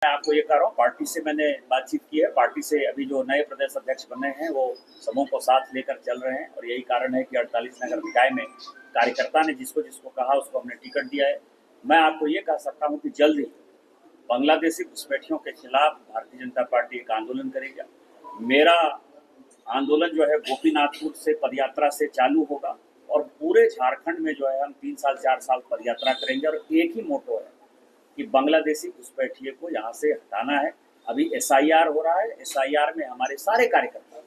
मैं आपको ये कह रहा हूँ, पार्टी से मैंने बातचीत की है। पार्टी से अभी जो नए प्रदेश अध्यक्ष बने हैं वो सबों को साथ लेकर चल रहे हैं और यही कारण है कि 48 नगर निकाय में कार्यकर्ता ने जिसको जिसको कहा उसको हमने टिकट दिया है। मैं आपको ये कह सकता हूँ कि जल्द ही बांग्लादेशी घुसपैठियों के खिलाफ भारतीय जनता पार्टी एक आंदोलन करेगा। मेरा आंदोलन जो है गोपीनाथपुर से पदयात्रा से चालू होगा और पूरे झारखंड में जो है हम 3 साल 4 साल पदयात्रा करेंगे और एक ही मोटो है कि बांग्लादेशी घुसपैठिए को यहाँ से हटाना है। अभी एसआईआर हो रहा है, एसआईआर में हमारे सारे कार्यकर्ता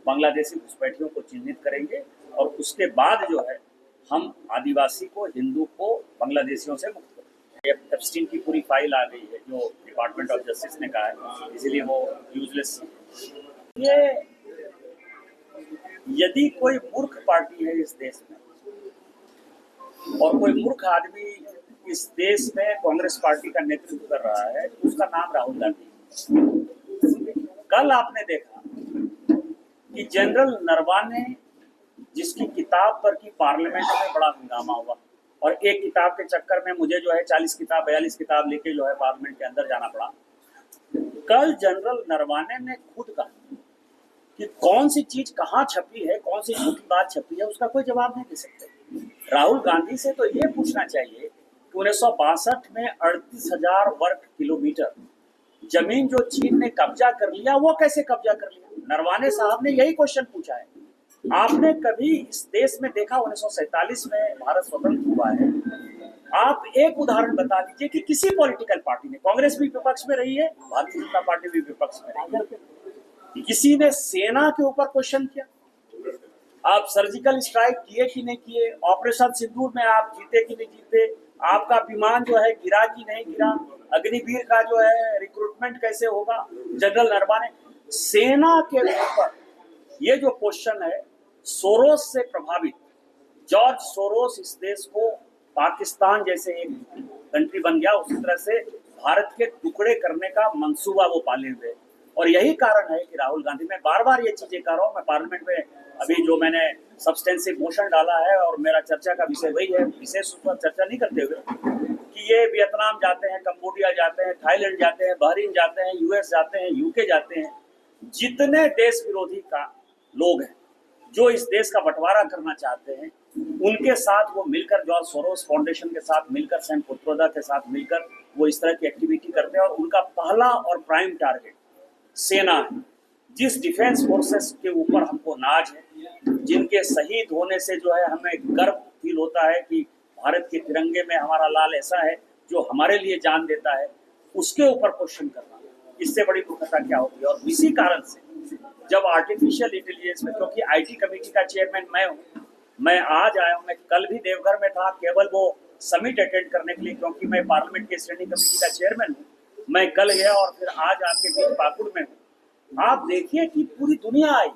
बांग्लादेशी घुसपैठियों को चिन्हित करेंगे और उसके बाद जो है हम आदिवासी को, हिंदू को बांग्लादेशियों से मुक्त करेंगे। एप्स्टीन की पूरी फाइल आ गई है जो डिपार्टमेंट ऑफ जस्टिस ने कहा है, इसीलिए वो यूजलेस। ये यदि कोई मूर्ख पार्टी है इस देश में और कोई मूर्ख आदमी इस देश में कांग्रेस पार्टी का नेतृत्व कर रहा है, उसका नाम राहुल गांधी। कल आपने देखा कि जनरल नरवाने जिसकी किताब पर की पार्लियामेंट में बड़ा हंगामा हुआ और एक किताब के चक्कर में मुझे जो है 40 किताब 42 किताब लेके जो है पार्लियामेंट के अंदर जाना पड़ा। कल जनरल नरवाने ने खुद कहा कि कौन सी चीज कहाँ छपी है, कौन सी झूठी बात छपी है, उसका कोई जवाब नहीं दे सकते। राहुल गांधी से तो ये पूछना चाहिए कि 1962 में 38,000 वर्ग किलोमीटर जमीन जो चीन ने कब्जा कर लिया वो कैसे कब्जा कर लिया। नरवाने साहब ने यही क्वेश्चन पूछा है। आपने कभी इस देश में देखा 1947 में भारत स्वतंत्र हुआ है, आप एक उदाहरण बता दीजिए कि किसी पॉलिटिकल पार्टी ने, कांग्रेस भी विपक्ष में रही है, भारतीय जनता पार्टी भी विपक्ष में रही है, किसी ने सेना के ऊपर क्वेश्चन किया, आप सर्जिकल स्ट्राइक किए कि नहीं किए, ऑपरेशन सिंदूर में आप जीते कि नहीं जीते, आपका विमान जो है गिरा कि नहीं गिरा, अग्निवीर का जो है रिक्रूटमेंट कैसे होगा। जनरल नरवाने सेना के ऊपर ये जो क्वेश्चन है, सोरोस से प्रभावित जॉर्ज सोरोस इस देश को पाकिस्तान जैसे एक कंट्री बन गया, उसी तरह से भारत के टुकड़े करने का मंसूबा वो पाले हुए। और यही कारण है कि राहुल गांधी, मैं बार बार ये चीजें कर रहा हूँ, मैं पार्लियामेंट में अभी जो मैंने सब्सटेंसिव मोशन डाला है और मेरा चर्चा का विषय वही है, विशेष उस पर चर्चा नहीं करते हुए कि ये वियतनाम जाते हैं, कंबोडिया जाते हैं, थाईलैंड जाते हैं, बहरीन जाते हैं, यूएस जाते हैं, यूके जाते हैं, जितने देश विरोधी का लोग हैं जो इस देश का बंटवारा करना चाहते हैं, उनके साथ वो मिलकर, जॉर्ज सोरोस फाउंडेशन के साथ मिलकर, सैम पित्रोदा के साथ मिलकर वो इस तरह की एक्टिविटी करते हैं और उनका पहला और प्राइम टारगेट सेना है। जिस डिफेंस फोर्सेस के ऊपर हमको नाज है, जिनके शहीद होने से जो है हमें गर्व फील होता है कि भारत के तिरंगे में हमारा लाल ऐसा है जो हमारे लिए जान देता है, उसके ऊपर क्वेश्चन करना, इससे बड़ी दुर्घटना क्या होगी। और इसी कारण से जब आर्टिफिशियल इंटेलिजेंस में, क्योंकि आईटी कमेटी का चेयरमैन मैं हूँ, मैं आज आया हूँ, मैं कल भी देवघर में था केवल वो समिट अटेंड करने के लिए, क्योंकि मैं पार्लियामेंट के स्टैंडिंग कमेटी का चेयरमैन हूँ। मैं कल गया और फिर आज आपके बीच पाकुड़ में हूँ। आप देखिए कि पूरी दुनिया आई।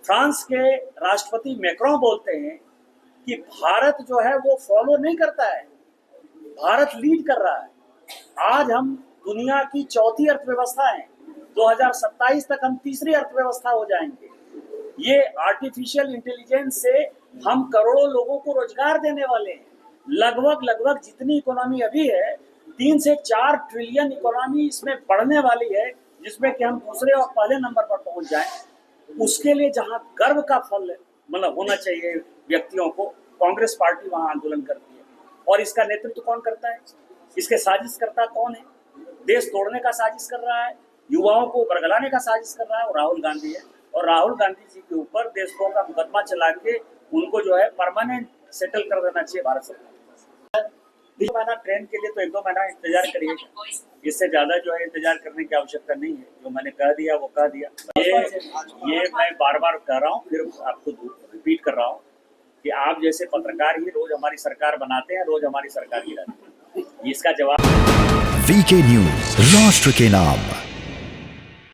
फ्रांस के राष्ट्रपति मैक्रों बोलते हैं कि भारत जो है वो फॉलो नहीं करता है, भारत लीड कर रहा है। आज हम दुनिया की चौथी अर्थव्यवस्था है, 2027 तक हम तीसरी अर्थव्यवस्था हो जाएंगे। ये आर्टिफिशियल इंटेलिजेंस से हम करोड़ों लोगों को रोजगार देने वाले हैं। लगभग जितनी इकोनॉमी अभी है, 3 से 4 ट्रिलियन इकोनॉमी इसमें बढ़ने वाली है, जिसमें कि हम दूसरे और पहले नंबर पर पहुंच जाएं। उसके लिए जहां गर्व का फल मतलब होना चाहिए व्यक्तियों को, कांग्रेस पार्टी वहां आंदोलन करती है। और इसका नेतृत्व कौन करता है, इसके साजिशकर्ता कौन है, देश तोड़ने का साजिश कर रहा है, युवाओं को बरगलाने का साजिश कर रहा है, और राहुल गांधी है। और राहुल गांधी जी के ऊपर देशों का मुकदमा चला के उनको जो है परमानेंट सेटल कर देना चाहिए भारत सरकार। 2 महीना ट्रेन के लिए तो 1-2 महीना इंतजार करिए, इससे ज्यादा जो है इंतजार करने की आवश्यकता नहीं है। जो मैंने कह दिया वो कह दिया। ये मैं बार बार कह रहा हूँ, फिर आपको रिपीट कर रहा हूँ कि आप जैसे पत्रकार ही रोज हमारी सरकार बनाते हैं, रोज हमारी सरकार गिराते हैं। इसका जवाब वीके न्यूज, राष्ट्र के नाम।